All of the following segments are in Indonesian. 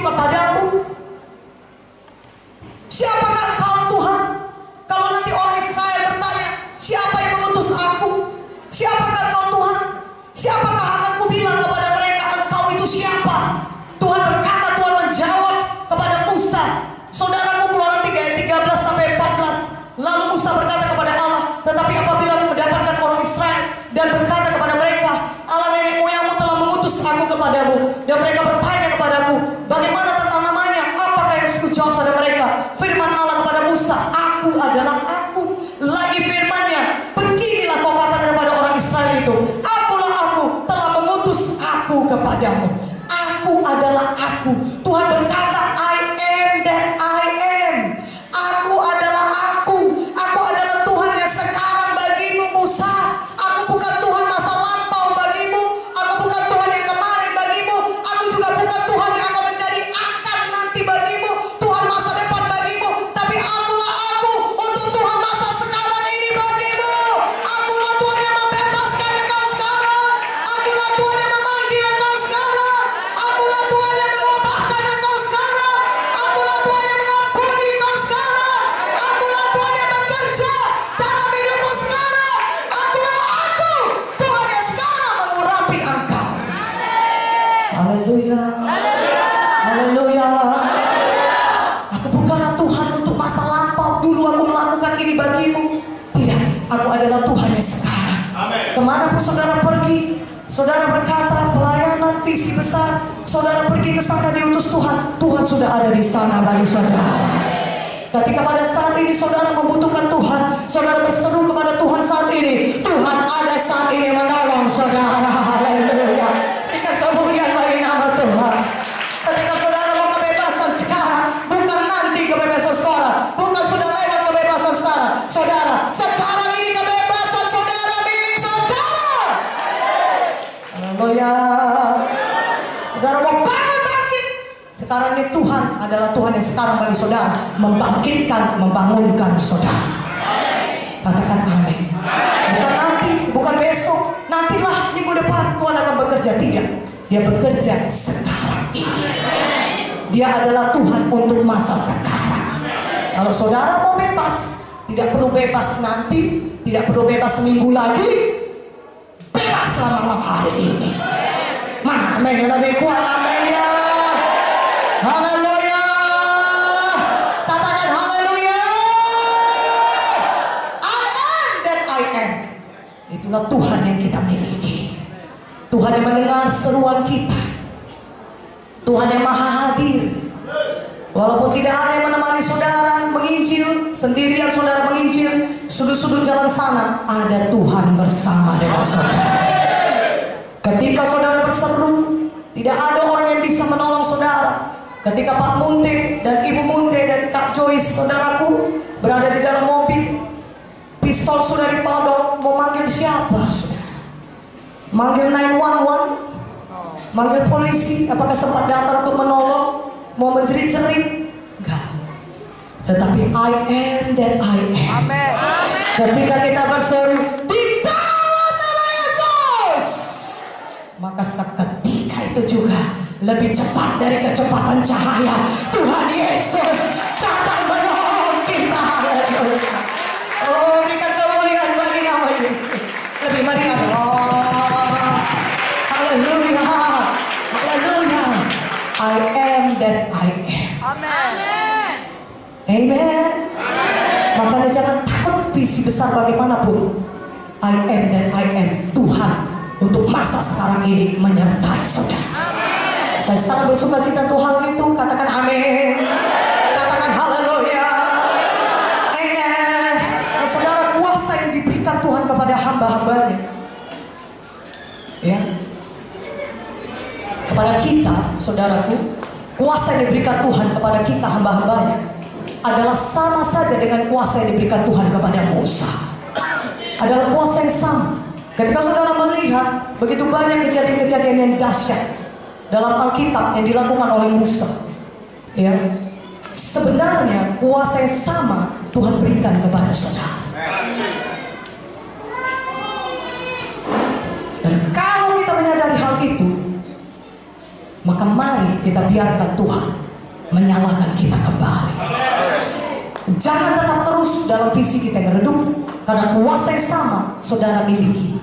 kepadamu? Siapakah engkau Tuhan? Kalau nanti orang Israel bertanya, siapa yang mengutus aku? Siapakah engkau Tuhan? Siapakah akan kubilang kepada mereka, engkau itu siapa? Tuhan berkata, Tuhan menjawab kepada Musa. Saudaraku, Keluaran 3 ayat 13 sampai 14. Lalu Musa berkata kepada Allah, tetapi apabila aku mendapatkan orang Israel dan berkata kepada mereka, Allah nenek moyangmu telah mengutus aku kepadamu, dan mereka bertanya kepadaku, bagaimana tentang namanya? Apakah yang harus kujawab pada mereka? Firman Allah kepada Musa, aku adalah aku. Lagi firman-Nya, beginilah kau katakan kepada orang Israel itu, akulah aku, telah mengutus aku kepadamu. Aku adalah aku. Tuhan berkata, I am that I am. Aku adalah aku. Aku adalah Tuhan yang sekarang bagimu, Musa. Aku bukan Tuhan masa lampau bagimu. Aku bukan Tuhan yang kemarin bagimu. Aku juga bukan Tuhan yang akan menjadi akan nanti bagimu, Tuhan masa depan bagimu. Tapi akulah aku untuk Tuhan masa sekarang ini bagimu. Akulah Tuhan yang membebaskan engkau sekarang. Akulah Tuhan yang memanggil engkau sekarang. Akulah Tuhan yang mengubahkan engkau sekarang. Akulah Tuhan yang mengampuni engkau sekarang. Akulah Tuhan yang bekerja dalam hidupmu sekarang. Akulah aku, Tuhan yang sekarang mengurapi engkau. Haleluya. Haleluya. Aku bukanlah Tuhan untuk masa lampau, dulu aku melakukan ini bagimu. Tidak, aku adalah Tuhan yang sekarang. Kemanapun saudara pergi, saudara berkata pelayanan visi besar, saudara pergi ke sana diutus Tuhan, Tuhan sudah ada di sana bagi saudara. Ketika pada saat ini saudara membutuhkan Tuhan, saudara berseru kepada Tuhan saat ini, Tuhan ada saat ini menolong saudara. Haleluya. Berikan kemuliaan bagi nama Tuhan. Ketika saudara mau kebebasan sekarang, bukan nanti kebebasan sekarang, bukan sudah lewat kebebasan sekarang. Saudara, sekarang ini kebebasan saudara milik saudara. Haleluya. Saudara mau bangkit. Sekarang ini Tuhan adalah Tuhan yang sekarang bagi saudara, membangkitkan, membangunkan saudara. Katakan amin. Bukan nanti, bukan besok, nantilah minggu depan Tuhan akan bekerja. Tidak, Dia bekerja sekarang ini. Dia adalah Tuhan untuk masa sekarang. Kalau saudara mau bebas, tidak perlu bebas nanti, tidak perlu bebas seminggu lagi, bebaslah malam hari ini. Mana amin yang lebih kuat? Amin ya. Haleluya. Katakan haleluya. I am that I am. Itulah Tuhan yang kita miliki. Tuhan yang mendengar seruan kita. Tuhan yang maha hadir. Walaupun tidak ada yang menemani saudara menginjil, sendirian saudara menginjil, sudut-sudut jalan sana, ada Tuhan bersama dengan saudara. Ketika saudara berseru, tidak ada orang yang bisa menolong saudara. Ketika Pak Munte dan Ibu Munte dan Kak Joyce saudaraku berada di dalam mobil, pistol sudah ditodong, mau manggil siapa saudara? Manggil 911, manggil polisi, apakah sempat datang untuk menolong? Mau menjerit-jerit? Enggak. Tetapi I am that I am. Amin. Ketika kita berseru di dalam nama Yesus, maka seketika itu juga lebih cepat dari kecepatan cahaya, Tuhan Yesus datang menolong kita. Oh, berikan kemuliaan bagi nama Yesus. Lebih mari Allah. Haleluya. Haleluya. I am that I am. Amin. Amen. Makanya jangan takut visi besar bagaimanapun. I am that I am. Tuhan untuk masa sekarang ini menyertai saudara. Saya sangat bersuka cita Tuhan itu. Katakan amin. Katakan haleluya. Amen. Nah, saudara, kuasa yang diberikan Tuhan kepada hamba-hambanya, ya, kepada kita, saudaraku, kuasa yang diberikan Tuhan kepada kita hamba-hambanya adalah sama saja dengan kuasa yang diberikan Tuhan kepada Musa. Adalah kuasa yang sama. Ketika saudara melihat begitu banyak kejadian-kejadian yang dahsyat dalam Alkitab yang dilakukan oleh Musa, ya, sebenarnya kuasa yang sama Tuhan berikan kepada saudara. Dan kalau kita menyadari hal itu, maka mari kita biarkan Tuhan menyalakan kita kembali. Jangan tetap terus dalam visi kita yang redup, karena kuasa yang sama saudara miliki.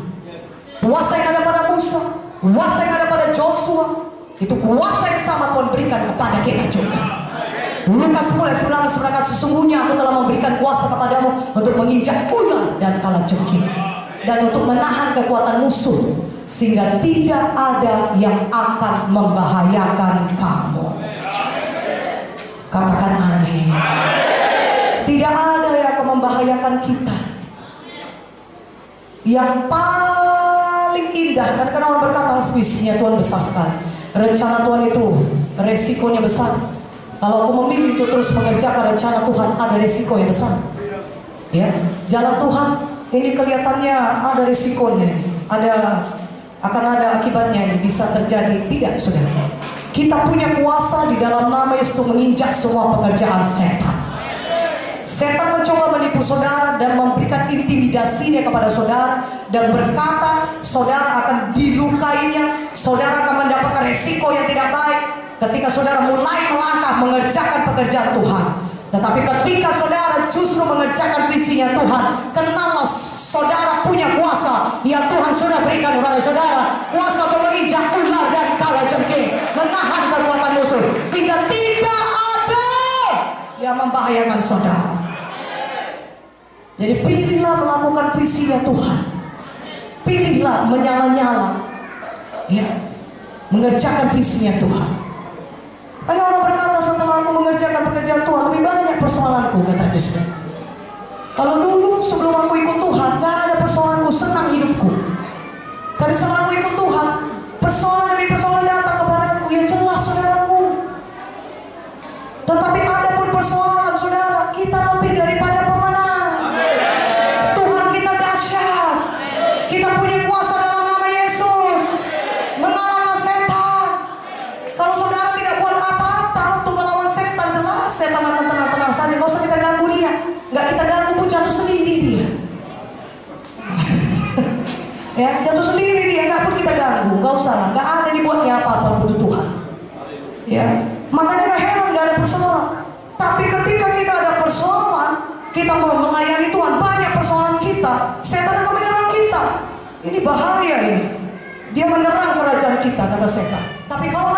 Kuasa yang ada pada Musa, kuasa yang ada pada Joshua, itu kuasa yang sama Tuhan berikan kepada kita juga. Lukas 10:19 berkata, sesungguhnya aku telah memberikan kuasa kepadamu untuk menginjak ular dan kalajengking, dan untuk menahan kekuatan musuh, sehingga tidak ada yang akan membahayakan kamu. Katakan amin. Tidak ada yang akan membahayakan kita. Yang paling indah, kan orang berkata visinya Tuhan besar sekali, rencana Tuhan itu resikonya besar. Kalau aku memilih untuk terus mengerjakan rencana Tuhan, ada resiko yang besar. Ya, jalan Tuhan ini kelihatannya ada resikonya, akan ada akibatnya, ini bisa terjadi. Tidak, saudara. Kita punya kuasa di dalam nama Yesus untuk menginjak semua pekerjaan setan. Setan mencoba menipu saudara dan memberikan intimidasinya kepada saudara, dan berkata saudara akan dilukainya, saudara akan mendapatkan resiko yang tidak baik ketika saudara mulai melangkah mengerjakan pekerjaan Tuhan. Tetapi ketika saudara justru mengerjakan visinya Tuhan, kenallah saudara punya kuasa yang Tuhan sudah berikan kepada saudara, kuasa untuk menginjak ular dan kalajengking, menahan kekuatan musuh, sehingga tidak ada yang membahayakan saudara. Jadi pilihlah melakukan visinya Tuhan, pilihlah menyala-nyala, ya, mengerjakan visinya Tuhan. Karena orang berkata, setelah aku mengerjakan pekerjaan Tuhan, lebih banyak persoalanku, kata Yesus. Kalau dulu sebelum aku ikut Tuhan, gak ada persoalanku, senang hidupku. Tapi setelah aku ikut Tuhan, persoalan demi persoalan datang kepadaku. Ya jelas saudaraku. Tetapi ada pun persoalan saudara, kita lebih daripada pemenang. Tuhan kita dahsyat. Kita punya kuasa dalam nama Yesus mengalahkan setan. Kalau saudara tidak buat apa-apa untuk melawan setan, jelas setan akan tenang-tenang saja. Gak usah kita ganggu dia. Gak kita ganggu pun jatuh sendiri dia. Ya, jatuh sendiri dia, gak pun kita ganggu. Gak usah lah, gak ada dibuatnya apa-apa untuk Tuhan. Ya, makanya gak heran gak ada persoalan. Tapi ketika kita ada persoalan, kita mau melayani Tuhan, banyak persoalan kita, setan akan menyerang kita. Ini bahaya ini. Dia menyerang kerajaan kita, kata setan. Tapi kalau